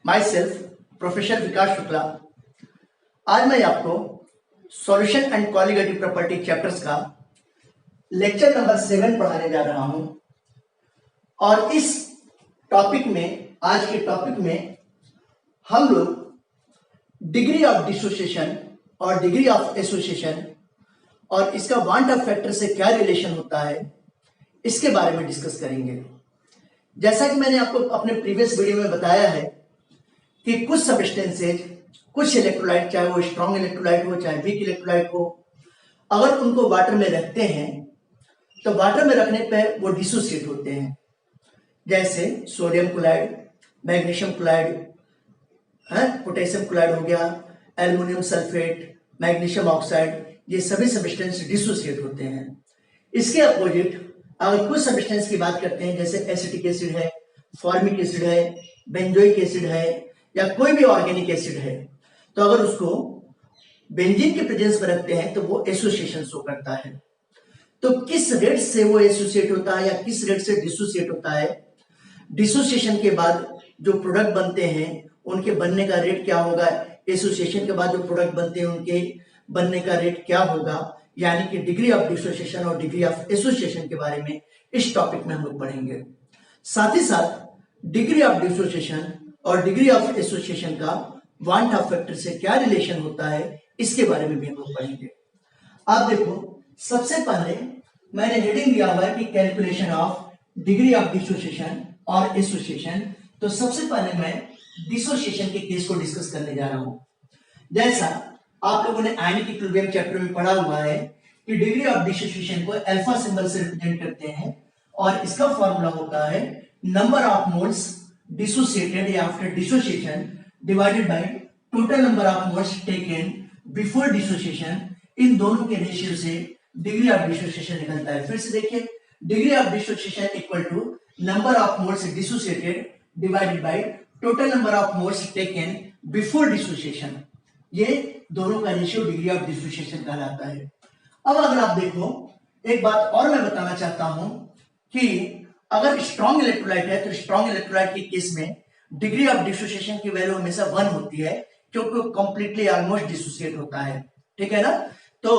My self professor विकास शुक्ला। आज मैं आपको solution and colligative property chapters का लेक्चर नंबर 7 पढ़ाने जा रहा हूं। और इस टॉपिक में, आज के टॉपिक में हम लोग डिग्री ऑफ डिसोसिएशन और डिग्री ऑफ एसोसिएशन और इसका वांट ऑफ फैक्टर से क्या रिलेशन होता है, इसके बारे में डिस्कस करेंगे। जैसा कि मैंने आपको अपने प्रीवियस वीडियो में बताया है कि कुछ सब्सटेंसेज, कुछ इलेक्ट्रोलाइट, चाहे वो स्ट्रॉन्ग इलेक्ट्रोलाइट हो चाहे वीक इलेक्ट्रोलाइट हो, अगर उनको वाटर में रखते हैं तो वाटर में रखने पर वो डिसोसिएट होते हैं। जैसे sodium chloride, magnesium chloride, potassium chloride हो गया, एल्युमिनियम सल्फेट, मैग्नीशियम ऑक्साइड, ये सभी सब्सटेंस डिसोसिएट होते हैं। इसके अपोजिट अगर कुछ सब्सटेंस की बात करते हैं, जैसे एसिटिक एसिड है, फॉर्मिक एसिड है, बेंजोइक एसिड है या कोई भी ऑर्गेनिक एसिड है, तो अगर उसको बेंजीन के प्रेजेंस में रखते हैं तो वो एसोसिएशन शो करता है। तो किस रेट से वो एसोसिएट होता है या किस रेट से डिसोसिएट होता है, डिसोसिएशन के बाद जो प्रोडक्ट बनते हैं उनके बनने का रेट क्या होगा, एसोसिएशन के बाद जो प्रोडक्ट बनते हैं उनके बनने का रेट क्या होगा, यानी कि डिग्री ऑफ डिसोसिएशन और डिग्री ऑफ एसोसिएशन के बारे में इस टॉपिक में हम लोग पढ़ेंगे। साथ ही साथ डिग्री ऑफ डिसोसिएशन और डिग्री ऑफ एसोसिएशन का वांट ऑफ फैक्टर से क्या रिलेशन होता है, इसके बारे में भी हम लोग पढ़ेंगे। आप देखो, सबसे पहले मैंने हेडिंग दिया हुआ है कि calculation of degree of dissociation और एसोसिएशन। तो सबसे पहले मैं डिसोसिएशन के केस को डिस्कस करने जा रहा हूं। जैसा आप लोगों ने आयनिक इक्विलिब्रियम चैप्टर में पढ़ा हुआ है कि डिग्री ऑफ डिसोसिएशन को अल्फा सिंबल से रिप्रेजेंट करते हैं और इसका फॉर्मूला होता है नंबर ऑफ मोल्स डिसोसिएटेड या after dissociation divided by total number of moles taken before dissociation. इन दोनों के रेशियो से डिग्री ऑफ डिसोसिएशन निकलता है। फिर से देखिए, degree of dissociation equal to number of moles dissociated divided by total number of moles taken before dissociation. ये दोनों का रेशियो डिग्री ऑफ डिसोसिएशन कहलाता है। अब अगर आप देखो, एक बात और मैं बताना चाहता हूं कि अगर स्ट्रॉन्ग इलेक्ट्रोलाइट है तो स्ट्रॉन्ग इलेक्ट्रोलाइट के केस में डिग्री ऑफ डिसोसिएशन की वैल्यू हमेशा 1 होती है, क्योंकि कंप्लीटली ऑलमोस्ट डिसोसिएट होता है। ठीक है ना। तो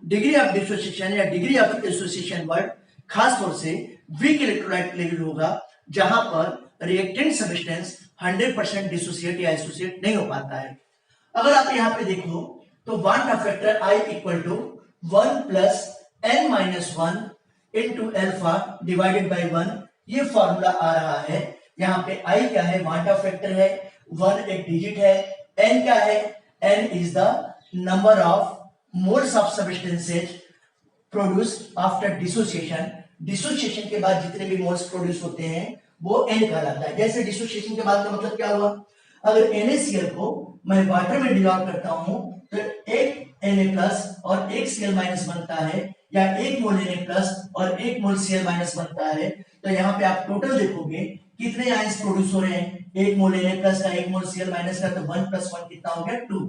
डिग्री ऑफ डिसोसिएशन या डिग्री ऑफ एसोसिएशन वर्ड खास तौर से वीक इलेक्ट्रोलाइट के लिए होगा, जहां पर रिएक्टेंट सब्सटेंस 100% डिसोसिएट या एसोसिएट नहीं हो पाता है। अगर आप यहां पे देखो तो van't Hoff factor I equal to 1 plus n minus 1 into alpha divided by 1, ये फॉर्मूला आ रहा है। यहाँ पे I क्या है, वांट ऑफ फैक्टर है, 1 एक डिजिट है, n क्या है, n is the number of moles of substances produced after dissociation. Dissociation के बाद जितने भी मोल्स प्रोड्यूस होते हैं वो n कहलाता है। जैसे डिसोसिएशन के बाद का मतलब क्या हुआ, अगर NaCl को मैं वाटर में डिसॉल्व करता हूं तो एक Na प्लस और एक Cl माइनस बनता है, या एक मोल Na प्लस और एक मोल Cl माइनस बनता है। तो यहाँ पे आप टोटल देखोगे कितने आयंस प्रोड्यूस हो रहे हैं, एक मोल Na प्लस का, एक मोल Cl माइनस का, तो 1 प्लस 1 कितना हो गया, 2।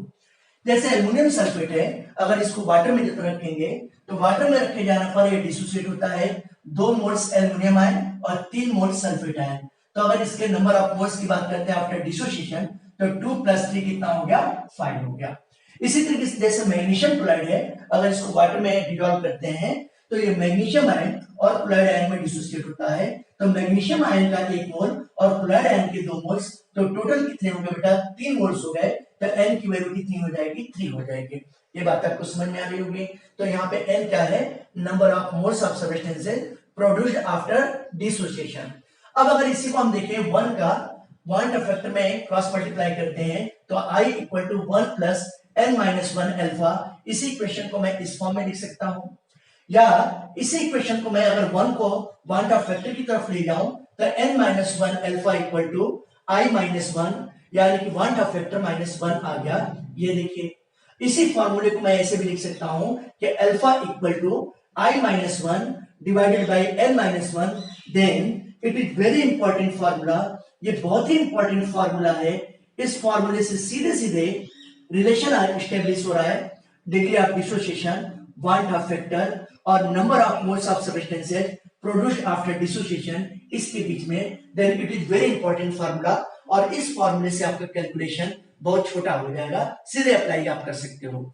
जैसे एल्युमिनियम सल्फेट है, अगर इसको वाटर में रखेंगे तो वाटर में रखे जाने पर ये डिसोसिएट होता है, 2 मोल्स एल्युमिनियम आयन और 3 मोल्स सल्फेट आयन। तो अगर इसके नंबर ऑफ मोल्स की बात करते हैं आफ्टर डिसोसिएशन तो 2 प्लस 3 कितना हो गया, 5 हो गया। इसी तरीके से जैसे मैग्नीशियम क्लोराइड है, अगर इसको वाटर में डिसॉल्व करते हैं तो ये मैग्नीशियम आयन और क्लोराइड आयन में डिसोसिएट होता है। तो मैग्नीशियम आयन का 1 मोल और क्लोराइड आयन के 2 मोल्स, तो टोटल कितने हो गए बेटा, 3 मोल्स हो गए। तो n की वैल्यू कितनी हो जाएगी, 3 हो जाएगी। ये बात आपको समझ में आ रही होगी। तो यहाँ पे n क्या है, number of moles of substances produced after dissociation. अब अगर इसी को हम देखें 1 का वांट ऑफ फैक्टर में क्रॉस मल्टीप्लाई करते हैं तो I equal to 1 plus n minus 1 alpha. इसी इक्वेशन को मैं इस फॉर्म में लिख सकता हूं, या इसी इक्वेशन को मैं अगर 1 को वांट ऑफ फैक्टर की तरफ ले जाऊं तो n minus 1 alpha equal to I minus 1, यानी कि वांट ऑफ फैक्टर माइनस 1 आ गया। ये देखिए, इसी फॉर्मूले को मैं ऐसे भी लिख सकता हूं कि alpha equal to I minus 1 divided by n minus 1। Then it is very important formula, ये बहुत ही इंपॉर्टेंट फॉर्मूला है। इस फॉर्मूले से सीधे सीधे रिलेशन एस्टेब्लिश हो रहा है degree of dissociation, van't Hoff factor और number of moles of substances produced after dissociation, इसके बीच में, then it is very important formula, और इस फॉर्मूले से आपका कैलकुलेशन बहुत छोटा हो जाएगा, सीधे अप्लाई आप कर सकते हो।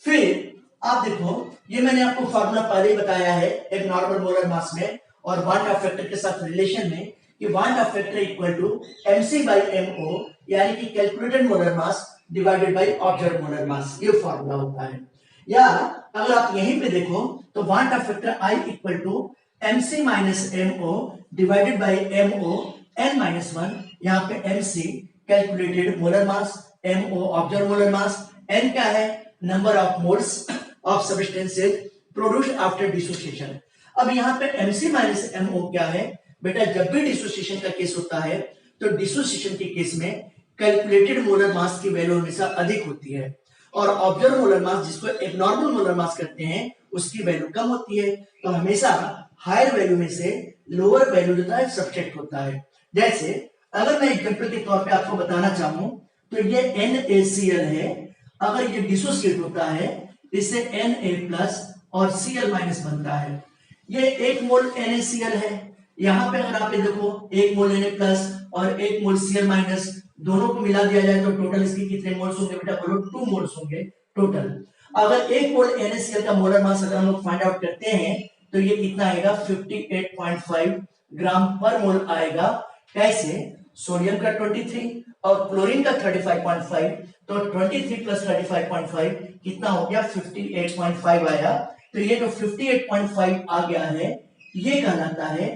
फिर आप देखो, ये मैंने आपको फार्मूला पहले ही बताया है एक नॉर्मल मोलर मास में और वांट ऑफ फैक्टर के साथ रिलेशन में, कि van't Hoff factor equal to mc by mo, यानी कि calculated molar mass divided by observe molar mass, ये फार्मूला होता है। या अगर आप यहीं पे देखो तो van't Hoff factor I equal to mc minus mo divided by mo n minus 1, यहाँ पे mc calculated molar mass, mo observe molar mass, n क्या है, number of moles of substances produced after dissociation. अब यहाँ पे mc minus mo क्या है बेटा, जब भी डिसोसिएशन का केस होता है तो डिसोसिएशन के केस में कैलकुलेटेड मोलर मास की वैल्यू हमेशा अधिक होती है, और ऑब्जर्व मोलर मास, जिसको एब्नॉर्मल मोलर मास कहते हैं, उसकी वैल्यू कम होती है। तो हमेशा हायर वैल्यू में से लोअर वैल्यू जो है सब्ट्रैक्ट होता है। जैसे अगर मैं एग्जांपल के तौर पे आपको बताना चाहूं तो ये NaCl है, अगर ये डिसोसिएट होता है इससे Na+ और Cl- बनता है। ये 1 मोल NaCl है, यहाँ पे अगर आप ये देखो 1 मोल Na+ और 1 मोल Cl- दोनों को मिला दिया जाए तो टोटल इसके कितने मोल्स होंगे बेटा, बोलो 2 मोल्स होंगे टोटल। अगर 1 मोल NaCl का मोलर मास अगर हम लोग फाइंड आउट करते हैं तो ये कितना आएगा, 58.5 ग्राम पर मोल आएगा। कैसे, सोडियम का 23 और क्लोरीन का 35.5, तो 23 प्लस 35.5 कितना हो गया, 58.5 आया। तो ये जो 58.5 आ गया है ये कहलाता है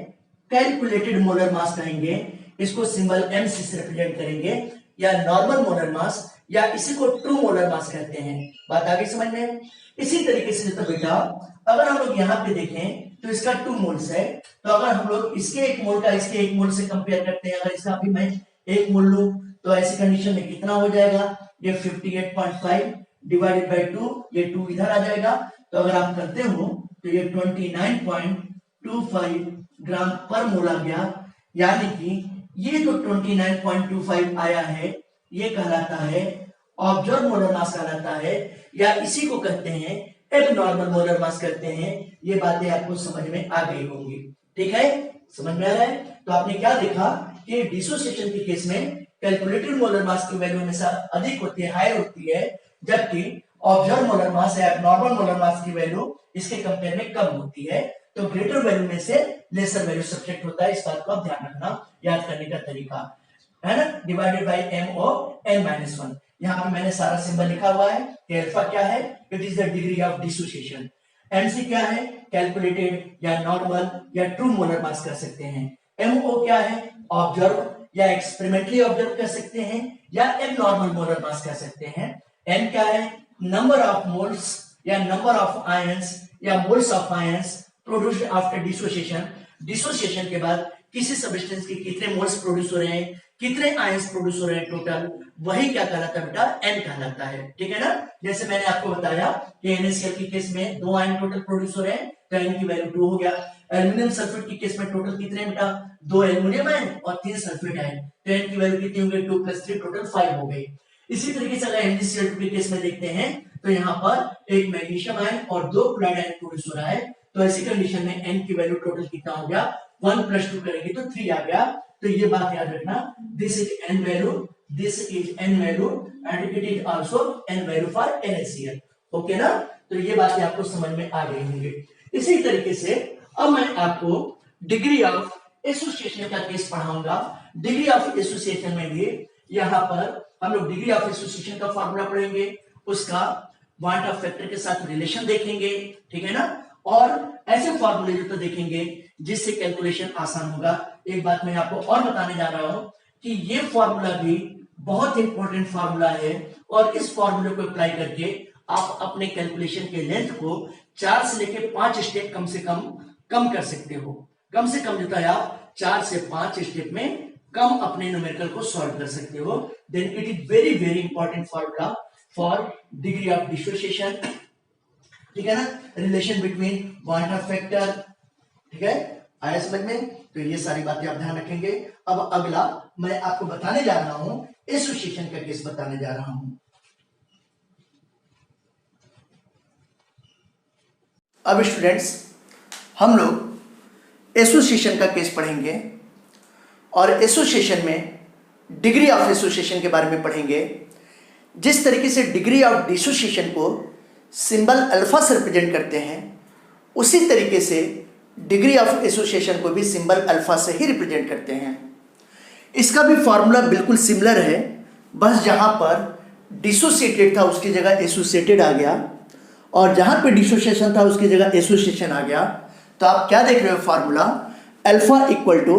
कैलकुलेटेड मोलर मास कहेंगे, इसको सिंबल mc से रिप्रेजेंट करेंगे, या नॉर्मल मोलर मास, या इसी को ट्रू मोलर मास कहते हैं। बात आगे समझ में। इसी तरीके से तो बेटा अगर हम लोग यहाँ पे देखें तो इसका 2 मोल्स है, तो अगर हम लोग इसके 1 मोल का इसके 1 मोल से कंपेयर करते हैं, अगर इसका भी मैं 1 मोल लूं तो ऐसी कंडीशन में कितना हो जाएगा, ये 58.5 डिवाइडेड बाई 2, ये 2 इधर आ जाएगा, तो अगर आप करते हो तो ये 29.25 ग्राम पर मोल आ गया। यानी कि ये जो 29.25 आया है ये कहलाता है ऑब्जर्व मोलर मास कहलाता है, या इसी को कहते हैं एबनॉर्मल मोलर मास कहते हैं। ये बातें आपको समझ में आ गई होंगी, ठीक है, समझ में आ रहा है। तो आपने क्या देखा कि डिसोसिएशन के केस में कैलकुलेटेड मोलर मास की वैल्यू हमेशा अधिक होती है, हायर होती है, जबकि ऑब्जर्व मोलर मास या एबनॉर्मल मोलर मास की वैल्यू इसके कंपेयर में कम होती है। तो ग्रेटर वैल्यू में से लेसर वैल्यू सब्ट्रैक्ट होता है, इस बात को आप ध्यान रखना, याद करने का तरीका है ना, डिवाइडेड बाय mo n-1। यहाँ पे मैंने सारा सिंबल लिखा हुआ है कि अल्फा क्या है, it is the degree of dissociation, mc क्या है, कैलकुलेटेड या नॉर्मल या ट्रू मोलर मास कर सकते हैं, mo क्या है, ऑब्जर्व या एक्सपेरिमेंटली ऑब्जर्व कर सकते हैं, या एबनॉर्मल मोलर मास कर सकते हैं, n क्या है, नंबर ऑफ मोल्स या नंबर ऑफ आयंस या moles of ions produced after dissociation, dissociation के बाद किसी सब्सटेंस के कितने मोल्स प्रोड्यूस हो रहे हैं, कितने आयंस प्रोड्यूस हो रहे हैं टोटल, वही क्या कहलाता है बेटा, n कहलाता है, ठीक है ना। जैसे मैंने आपको बताया कि NaCl के केस में 2 आयन टोटल प्रोड्यूस हो रहे हैं, तो n की वैल्यू 2 हो गया। एल्युमिनियम सल्फेट के केस में टोटल कितने बेटा, 2 एल्युमिनियम आयन और 3 सल्फेट आयन, तो n की वैल्यू कितनी हो गई, 2 + 3 टोटल 5 हो गई। इसी तरीके से अगर MgCl2 के केस में देखते हैं तो यहाँ पर एक मैग्नीशियम आयन और 2 क्लोराइड आयन प्रोड्यूस हो रहा है, तो ऐसी कंडीशन में n की वैल्यू टोटल कितना हो गया, 1 + 2 करेंगे तो 3 आ गया। तो ये बात याद रखना, this is n value, this is n value and it is also n value for NaCl, okay ना। तो ये बातें आपको समझ में आ गई होंगी। इसी तरीके से अब मैं आपको डिग्री ऑफ एसोसिएशन का केस पढ़ाऊंगा। डिग्री ऑफ एसोसिएशन में भी यहाँ पर हम लोग डिग्री ऑफ एसोसिएशन का फॉर्मूला पढ़ेंगे, उसका वांट ऑफ फैक्टर के साथ रिलेशन देखेंगे, ठीक है ना, और ऐसे फॉर्मूले जो तो देखेंगे जिससे कैलकुलेशन आसान होगा। एक बात मैं आपको और बताने जा रहा हूं कि ये फॉर्मूला भी बहुत इंपॉर्टेंट फॉर्मूला है, और इस फॉर्मूले को अप्लाई करके आप अपने कैलकुलेशन के लेंथ को 4 से लेकर 5 स्टेप कम से कम कर सकते हो। कम से कम जो है आप 4 से 5 स्टेप में कम अपने न्यूमेरिकल को सॉल्व कर सकते हो। Then it is very very important formula for degree of dissociation, ठीक है ना, relation between van't Hoff factor, ठीक है, आया समझ में। तो ये सारी बातें आप ध्यान रखेंगे। अब अगला मैं आपको बताने जा रहा हूं, एसोसिएशन का केस बताने जा रहा हूं। अब स्टूडेंट्स हम लोग एसोसिएशन का केस पढ़ेंगे और एसोसिएशन में डिग्री ऑफ एसोसिएशन के बारे में पढ़ेंगे। जिस तरीके से डिग्री ऑफ डिसोसिएशन को सिंबल अल्फा से रिप्रेजेंट करते हैं, उसी तरीके से डिग्री ऑफ एसोसिएशन को भी सिंबल अल्फा से ही रिप्रेजेंट करते हैं। इसका भी फॉर्मूला बिल्कुल सिमिलर है, बस जहाँ पर डिसोसिएटेड था उसकी जगह एसोसिएटेड आ गया और जहाँ पे डिसोसिएशन था उसकी जगह एसोसिएशन आ गया। तो आप क्या देख रहे हो formula, alpha equal to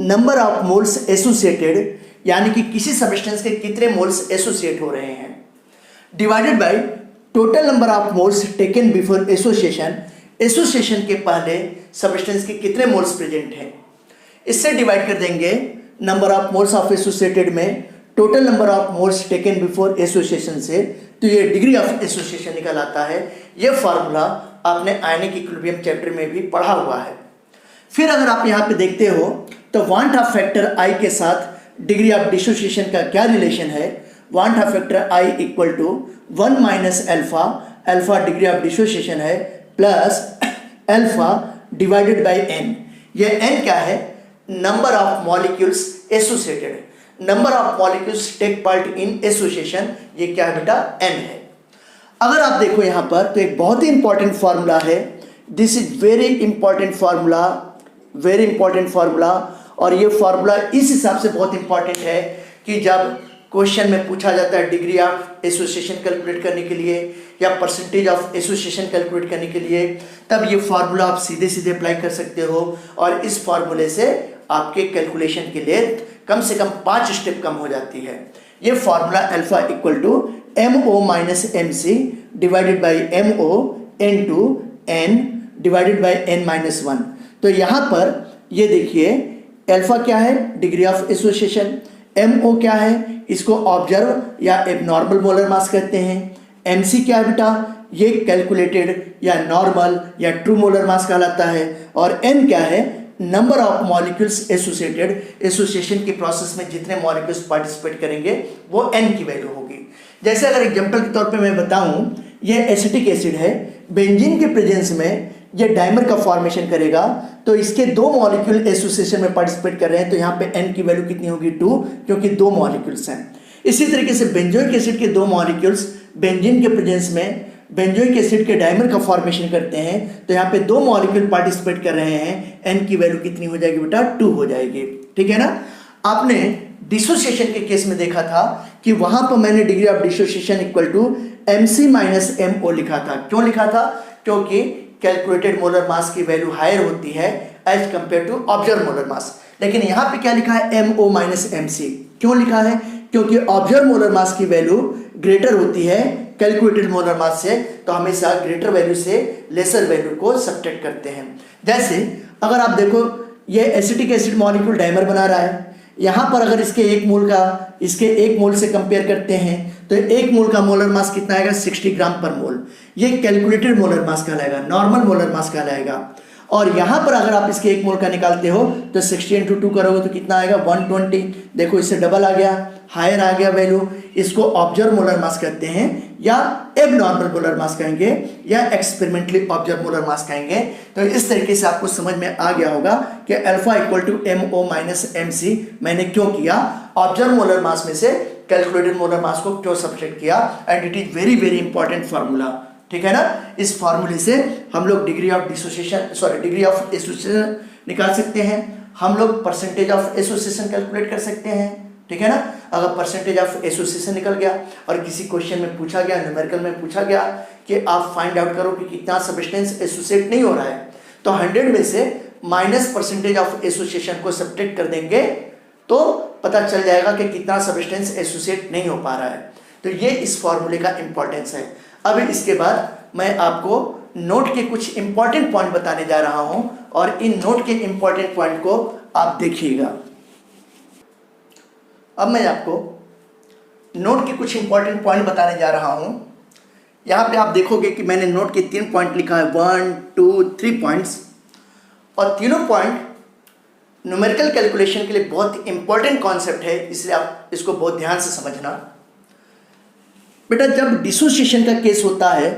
number of moles associated, यानी कि किसी सब्सटेंस के कितने मोल्स एसोसिएट हो रहे हैं, divided by total number of moles taken before association, association के पहले सब्सटेंस के कितने मोल्स प्रेजेंट हैं। इससे डिवाइड कर देंगे number of moles of associated में total number of moles taken before association से, तो ये डिग्री ऑफ एसोसिएशन निकल आता है। ये फार्मूला आपने आयनिक इक्विलिब्रियम चैप्टर में भी पढ़ा हुआ है। फिर अगर आप यहाँ पे देखते हो तो वांट ऑफ फैक्टर आई के साथ डिग्री ऑफ डिसोसिएशन का क्या रिलेशन है। Van't Hoff factor i equal to 1 minus alpha, alpha degree of dissociation है, plus alpha divided by n. ये एन क्या है, number of molecules associated, number of molecules take part in association, ये क्या है बेटा, एन है। अगर आप देखो यहाँ पर तो एक बहुत ही इंपॉर्टेंट फार्मूला है, this is very important formula, very important formula. और ये फार्मूला इस हिसाब से बहुत इंपॉर्टेंट है कि जब क्वेश्चन में पूछा जाता है डिग्री ऑफ एसोसिएशन कैलकुलेट करने के लिए या परसेंटेज ऑफ एसोसिएशन कैलकुलेट करने के लिए, तब ये फार्मूला आप सीधे सीधे अप्लाई कर सकते हो और इस फार्मूले से आपके कैलकुलेशन की लेंथ कम से कम 5 स्टेप कम हो जाती है। ये formula alpha equal to MO minus MC divided by MO into N divided by N minus 1। तो यहाँ पर ये देखिए अल्फा क्या है, डिग्री ऑफ एसोसिएशन, MO क्या है, इसको ऑब्जर्व या एबनॉर्मल मोलर मास कहते हैं, MC क्या है बेटा, ये कैलकुलेटेड या नॉर्मल या ट्रू मोलर मास कहलाता है, और N क्या है, number of molecules associated, association की प्रोसेस में जितने मॉलिक्यूल्स पार्टिसिपेट करेंगे वो N की वैल्यू होगी। जैसे अगर एग्जांपल के तौर पे मैं बताऊं, ये एसिटिक एसिड है, बेंजीन के प्रेजेंस में ये डाइमर का फॉर्मेशन करेगा, तो इसके 2 मॉलिक्यूल एसोसिएशन में पार्टिसिपेट कर रहे हैं, तो यहाँ पे N की वैल्यू कितनी होगी, 2, क्योंकि 2 मॉलिक्यूल्स हैं। इसी तरीके से बेंजोइक एसिड के 2 मॉलिक्यूल्स बेंजीन के प्रेजेंस में बेंजोइक एसिड के डाइमर का फॉर्मेशन करते हैं, तो यहाँ पे 2 मॉलिक्यूल पार्टिसिपेट कर रहे हैं, N की वैल्यू कितनी हो जाएगी बेटा, 2 हो जाएगी। ठीक है ना। आपने डिसोसिएशन के केस में देखा था कि वहां पर मैंने degree of dissociation equal to MC minus MO लिखा था। क्यों लिखा था, क्योंकि कैलकुलेटेड मोलर मास की वैल्यू हायर होती है as compare to observe molar mass. लेकिन यहाँ पे क्या लिखा है, MO माइनस MC। क्यों लिखा है, क्योंकि ऑब्जर्व मोलर मास की वैल्यू ग्रेटर होती है कैलकुलेटेड मोलर मास से, तो हमेशा ग्रेटर वैल्यू से लेसर वैल्यू को सब्ट्रैक्ट करते हैं। जैसे अगर आप देखो ये एसिटिक एसिड मॉलिक्यूल डाइमर बना रहा है, यहाँ पर अगर इसके 1 मोल का इसके 1 मोल से कंपेयर करते हैं तो 1 मोल का मोलर मास कितना आएगा, 60 ग्राम पर मोल। ये कैलकुलेटेड मोलर मास कहलाएगा, नॉर्मल मोलर मास कहलाएगा। और यहाँ पर अगर आप इसके 1 मोल का निकालते हो तो 60 इंटू 2 करोगे तो कितना आएगा, 120। देखो इससे डबल आ गया, हायर आ गया वैल्यू। इसको ऑब्जर्व मोलर मास कहते हैं या एबनॉर्मल मोलर मास कहेंगे या एक्सपेरिमेंटली ऑब्जर्व मोलर मास कहेंगे। तो इस तरीके से आपको समझ में आ गया होगा कि alpha equal to MO minus MC मैंने क्यों किया, ऑब्जर्व मोलर मास में से कैलकुलेटेड मोलर मास को क्यों सब्ट्रैक्ट किया, and it is very very important formula. ठीक है ना। इस फार्मूले से हम लोग degree of dissociation degree of association निकाल सकते हैं, हम लोग परसेंटेज ऑफ एसोसिएशन कैलकुलेट कर सकते हैं। ठीक है ना। अगर परसेंटेज ऑफ एसोसिएशन निकल गया और किसी क्वेश्चन में पूछा गया, न्यूमेरिकल में पूछा गया कि आप फाइंड आउट करो कि कितना सब्सटेंस एसोसिएट नहीं हो रहा है, तो 100 में से माइनस परसेंटेज ऑफ एसोसिएशन को सब्ट्रैक्ट कर देंगे तो पता चल जाएगा कि कितना सब्सटेंस एसोसिएट नहीं हो पा रहा है। तो ये इस फॉर्मूले का इंपॉर्टेंस है। अब इसके बाद मैं आपको नोट के कुछ इंपॉर्टेंट पॉइंट बताने जा रहा हूं और इन नोट के इंपॉर्टेंट पॉइंट को आप देखिएगा। अब मैं आपको नोट के कुछ इंपॉर्टेंट पॉइंट बताने जा रहा हूं। यहां पे आप देखोगे कि मैंने नोट के 3 पॉइंट लिखा है, 1 2 3 पॉइंट्स, और तीनों पॉइंट न्यूमेरिकल कैलकुलेशन के लिए बहुत इंपॉर्टेंट कॉन्सेप्ट है, इसलिए आप इसको बहुत ध्यान से समझना। बेटा जब डिसोसिएशन का केस होता है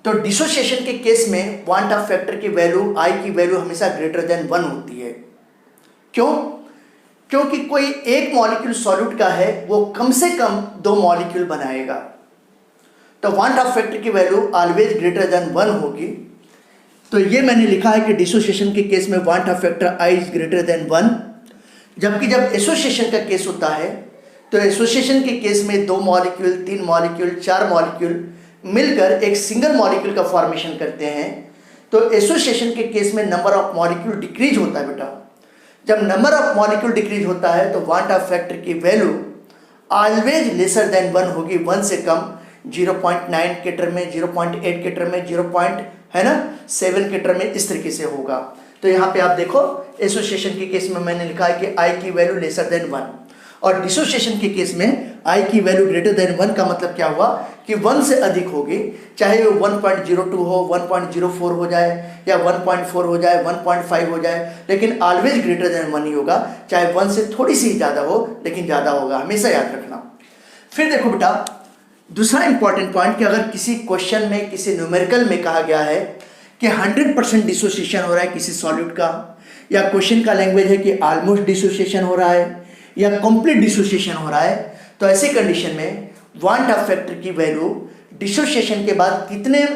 तो डिसोसिएशन के केस में वांट ऑफ फैक्टर की वैल्यू आई की वैल्यू हमेशा ग्रेटर देन 1 होती है। क्यों? क्योंकि कोई एक मॉलिक्यूल सॉल्यूट का है वो कम से कम 2 मॉलिक्यूल बनाएगा, तो वांट ऑफ फैक्टर की वैल्यू ऑलवेज ग्रेटर देन 1 होगी। तो ये मैंने लिखा है कि डिसोसिएशन के केस में want Hoff factor I is greater than 1, जबकि जब एसोसिएशन का केस होता है तो एसोसिएशन के केस में 2 मॉलिक्यूल, 3 मॉलिक्यूल, 4 मॉलिक्यूल मिलकर एक सिंगल मॉलिक्यूल का फॉर्मेशन करते हैं। तो एसोसिएशन के केस में नंबर ऑफ मॉलिक्यूल डिक्रीज होता है बेटा। जब नंबर ऑफ मॉलिक्यूल डिक्रीज होता है तो वांट ऑफ फैक्टर की वैल्यू ऑलवेज लेसर देन 1 होगी, 1 से कम। 0.9 के टर्म में, 0.8 के टर्म में, 0.7 के टर्म में, इस तरीके से होगा। तो यहाँ पे आप देखो एसोसिएशन के केस में मैंने लिखा है कि आई की वैल्यू लेसर देन 1, और डिसोसिएशन के केस में आई की वैल्यू ग्रेटर देन 1 का मतलब क्या हुआ कि 1 से अधिक होगी, चाहे वो 1.02 हो, 1.04 हो जाए, या 1.4 हो जाए, 1.5 हो जाए, लेकिन ऑलवेज ग्रेटर देन 1 ही होगा। चाहे 1 से थोड़ी सी ज़्यादा हो लेकिन ज़्यादा होगा, हमेशा याद रखना। फिर देखो बेटा दूसरा इंपॉर्टेंट पॉइंट कि अगर किसी क्वेश्चन में, किसी न्यूमेरिकल में कहा गया है कि 100% डिसोसिएशन हो रहा है किसी सॉल्यूट का, या क्वेश्चन का लैंग्वेज है कि ऑलमोस्ट डिसोसिएशन हो रहा है या कंप्लीट डिसोसिएशन हो रहा है, तो ऐसे कंडीशन में वांट ऑफ फैक्टर की वैल्यू डिसोसिएशन के बाद कितने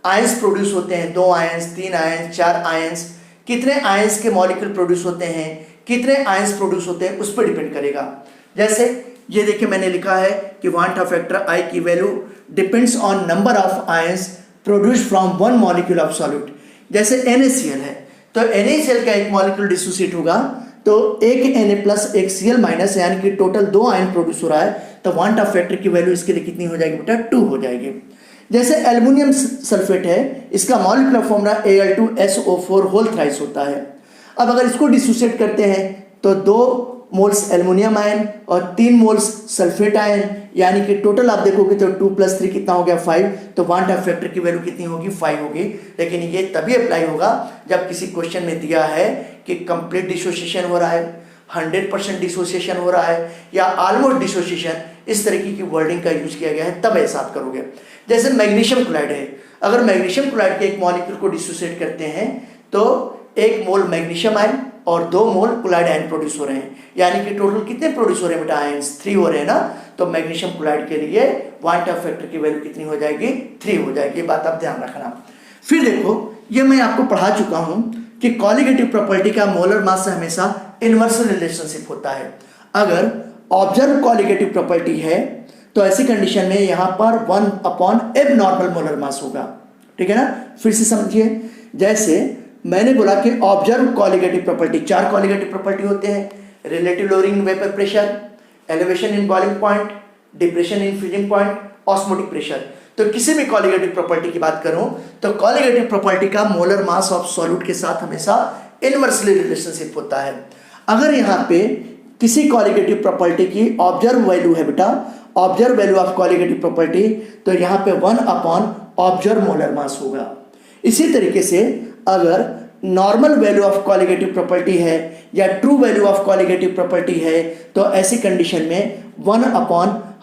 आयंस प्रोड्यूस होते हैं, 2 आयंस, 3 आयंस, 4 आयंस, कितने आयंस के मॉलिक्यूल प्रोड्यूस होते हैं, कितने आयंस प्रोड्यूस होते हैं, उस पर डिपेंड करेगा। जैसे ये देखिए मैंने लिखा है कि वांट ऑफ फैक्टर आई की value depends on number of ions produce from 1 molecule of solute. जैसे NaCl है तो NaCl का एक मॉलिक्यूल डिसोसिएट होगा तो एक Na प्लस एक Cl माइनस, यानी कि टोटल 2 आयन प्रोड्यूस हो रहा है, तो वांट ऑफ फैक्टर की वैल्यू इसके लिए कितनी हो जाएगी बेटा? 2 हो जाएगी। जैसे एल्युमिनियम सल्फेट है, इसका molecular formula Al2SO4 whole thrice होता है। अब अगर इसको डिसोसिएट करते हैं तो 2 मोल्स एल्युमिनियम आयन और 3 मोल्स सल्फेट आयन, यानी कि टोटल आप देखोगे तो 2 + 3 कितना हो गया? 5। तो वांट ऑफ फैक्टर की वैल्यू कितनी होगी? 5 होगी। लेकिन ये तभी अप्लाई होगा जब किसी क्वेश्चन में दिया है कि कंप्लीट डिसोसिएशन हो रहा है, 100% डिसोसिएशन हो रहा है, या ऑलमोस्ट डिसोसिएशन, इस तरीके की वर्डिंग का यूज किया गया है, तब ऐसा आप करोगे। जैसे मैग्नीशियम क्लोराइड है, अगर मैग्नीशियम क्लोराइड के एक मॉलिक्यूल को डिसोसिएट करते हैं तो 1 मोल मैग्नीशियम आयन और 2 मोल क्लोराइड आयन प्रोड्यूस हो रहे हैं, यानी कि टोटल कितने प्रोड्यूस हो रहे हैं बेटा? आयंस 3 हो रहे हैं ना। तो मैग्नीशियम क्लोराइड के लिए वांट ऑफ फैक्टर की वैल्यू कितनी हो जाएगी? 3 हो जाएगी। बात आप ध्यान रखना। फिर देखो ये मैं आपको पढ़ा चुका हूं कि कॉलीगेटिव प्रॉपर्टी का मोलर मास से हमेशा इनवर्स रिलेशनशिप होता है। अगर ऑब्जर्व कॉलीगेटिव प्रॉपर्टी है तो ऐसी कंडीशन में यहां पर 1 एब नॉर्मल मोलर मास होगा, ठीक है ना। फिर से समझिए, जैसे मैंने बोला कि observe colligative property, 4 colligative property होते हैं: relative lowering in vapour pressure, elevation in boiling point, depression in freezing point, osmotic pressure. तो किसी भी कॉलीगेटिव प्रॉपर्टी की बात करूं तो कॉलीगेटिव प्रॉपर्टी का मोलर मास ऑफ सॉल्यूट के साथ हमेशा इनवर्सली रिलेशनशिप होता है। अगर यहाँ पे किसी कॉलीगेटिव प्रॉपर्टी की ऑब्जर्व वैल्यू है बेटा, observe value of colligative property, तो यहाँ पे 1 ऑब्जर्व मोलर मास होगा। इसी तरीके से अगर normal value of colligative property है या true value of colligative property है तो ऐसी कंडीशन में 1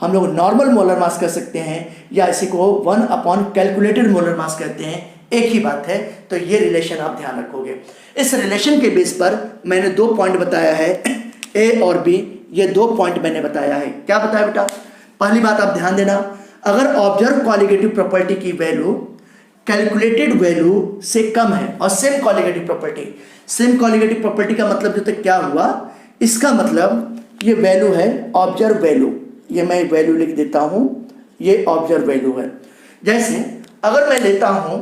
हम लोग नॉर्मल मोलर मास कर सकते हैं, या इसी को 1 कैलकुलेटेड मोलर मास कहते हैं, एक ही बात है। तो ये रिलेशन आप ध्यान रखोगे। इस रिलेशन के बेस पर मैंने 2 पॉइंट बताया है, A और B। ये 2 पॉइंट मैंने बताया है। क्या बताया बेटा? पहली बात आप ध्यान देना, अगर ऑब्जर्व कॉलीगेटिव प्रॉपर्टी की वैल्यू कैलकुलेटेड वैल्यू से कम है और सेम कॉलीगेटिव प्रॉपर्टी का मतलब जो तक क्या हुआ, इसका मतलब ये वैल्यू है ऑब्जर्व वैल्यू। ये मैं वैल्यू लिख देता हूं, ये ऑब्जर्व वैल्यू है। जैसे अगर मैं लेता हूं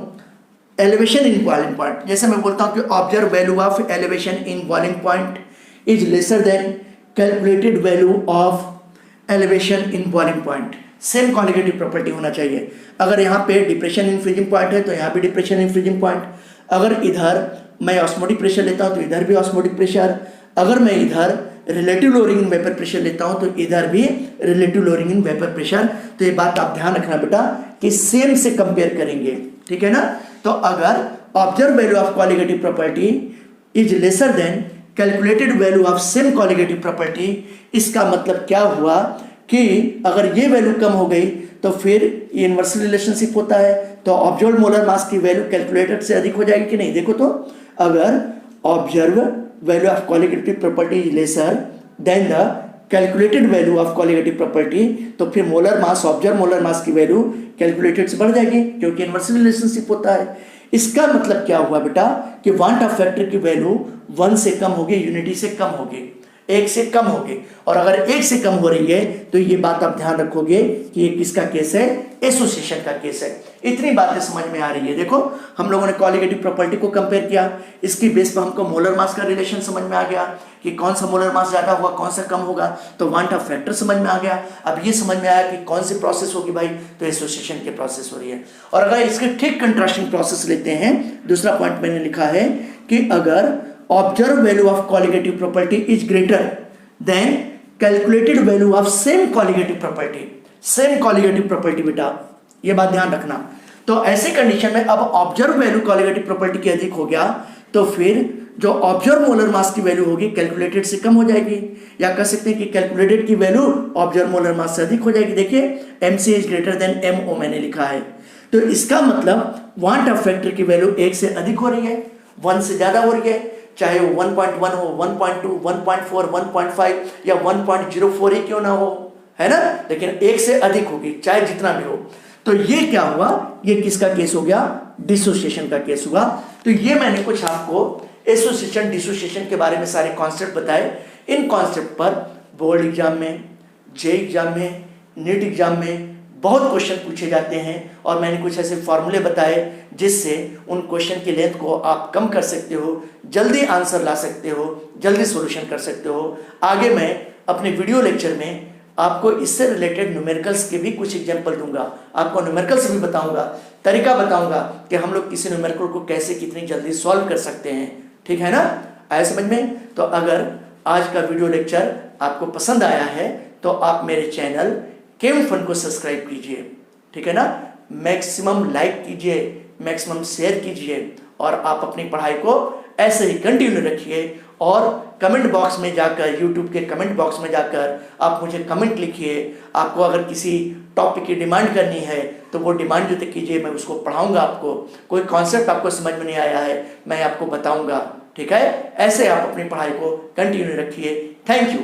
एलिवेशन इन बॉइलिंग पॉइंट, जैसे मैं बोलता हूं कि observe value of elevation in boiling point is lesser than calculated value of elevation in boiling point. Same colligative property होना चाहिए। अगर यहाँ पे डिप्रेशन इन फ्रीजिंग पॉइंट है तो यहाँ भी डिप्रेशन इन फ्रीजिंग पॉइंट। अगर इधर मैं ऑस्मोटिक प्रेशर लेता हूँ तो इधर भी ऑस्मोटिक प्रेशर। अगर मैं इधर relative lowering in vapour pressure लेता हूँ तो इधर भी relative lowering in vapour pressure. तो ये बात आप ध्यान रखना बेटा कि सेम से कंपेयर करेंगे, ठीक है ना। तो अगर observe value of colligative property is lesser than calculated value of same colligative property, इसका मतलब क्या हुआ कि अगर ये वैल्यू कम हो गई तो फिर ये इन्वर्सल रिलेशनशिप होता है। तो ऑब्जर्व मोलर मास की वैल्यू कैलकुलेटेड से अधिक हो जाएगी कि नहीं? देखो तो अगर observe value of colligative property is lesser than the calculated value of colligative property, तो फिर मोलर मास, ऑब्जर्व मोलर मास की वैल्यू कैलकुलेटेड से बढ़ जाएगी क्योंकि इन्वर्सल रिलेशनशिप होता है। इसका मतलब क्या हुआ बेटा कि वांट ऑफ फैक्टर की वैल्यू 1 से कम होगी, यूनिटी से कम होगी, 1 से कम होगी। और अगर 1 से कम हो रही है तो ये बात आप ध्यान रखोगे कि ये किसका केस है? एसोसिएशन का केस है। इतनी बातें समझ में आ रही है। देखो हम लोगों ने कोलिगेटिव प्रॉपर्टी को कंपेयर किया, इसकी बेस पर हमको मोलर मास का रिलेशन समझ में आ गया कि कौन सा मोलर मास ज्यादा होगा, कौन सा कम होगा, तो वांट ऑफ फैक्टर समझ में आ गया। अब ये समझ में आया कि कौन सी प्रोसेस होगी भाई, तो एसोसिएशन की प्रोसेस हो रही है। और अगर इसके ठीक कंट्रास्टिंग प्रोसेस लेते हैं, दूसरा पॉइंट मैंने लिखा है कि अगर observe value of colligative property is greater than calculated value of same colligative property, same colligative property बेटा ये बात ध्यान रखना। तो ऐसे कंडीशन में अब ऑब्जर्व वैल्यू कोलिगेटिव प्रॉपर्टी के अधिक हो गया तो फिर जो ऑब्जर्व मोलर मास की वैल्यू होगी कैलकुलेटेड से कम हो जाएगी, या कह सकते हैं कि कैलकुलेटेड की वैल्यू ऑब्जर्व मोलर मास से अधिक हो जाएगी। देखिए MC is greater than MO मैंने लिखा है, तो इसका मतलब वांट ऑफ फैक्टर की वैल्यू 1 से अधिक हो रही है, 1 से ज्यादा हो रही है, चाहे वो 1.1 हो, 1.2, 1.4, 1.5 या 1.04 ही क्यों ना हो, है ना, लेकिन 1 से अधिक होगी चाहे जितना भी हो। तो ये क्या हुआ? ये किसका केस हो गया? डिसोसिएशन का केस हुआ। तो ये मैंने कुछ आपको एसोसिएशन डिसोसिएशन के बारे में सारे कॉन्सेप्ट बताए। इन कॉन्सेप्ट पर बोर्ड एग्जाम में, जे एग्जाम में, नीट एग्जाम में बहुत क्वेश्चन पूछे जाते हैं और मैंने कुछ ऐसे फॉर्मूले बताए जिससे उन क्वेश्चन की लेंथ को आप कम कर सकते हो, जल्दी आंसर ला सकते हो, जल्दी सॉल्यूशन कर सकते हो। आगे मैं अपने वीडियो लेक्चर में आपको इससे रिलेटेड न्यूमेरिकल्स के भी कुछ एग्जांपल दूंगा, आपको न्यूमेरिकल्स भी बताऊंगा, तरीका बताऊंगा कि हम लोग किसी न्यूमेरिकल को कैसे कितनी जल्दी सॉल्व कर सकते हैं। ठीक है ना, आया समझ में? तो अगर आज का वीडियो लेक्चर आपको पसंद आया है तो आप मेरे चैनल केम फन को सब्सक्राइब कीजिए, ठीक है ना, मैक्सिमम लाइक कीजिए, मैक्सिमम शेयर कीजिए और आप अपनी पढ़ाई को ऐसे ही कंटिन्यू रखिए। और कमेंट बॉक्स में जाकर, यूट्यूब के कमेंट बॉक्स में जाकर आप मुझे कमेंट लिखिए। आपको अगर किसी टॉपिक की डिमांड करनी है तो वो डिमांड जो तक कीजिए, मैं उसको पढ़ाऊंगा। आपको कोई कॉन्सेप्ट आपको समझ में नहीं आया है मैं आपको बताऊंगा, ठीक है। ऐसे आप अपनी पढ़ाई को कंटिन्यू रखिए। Thank you.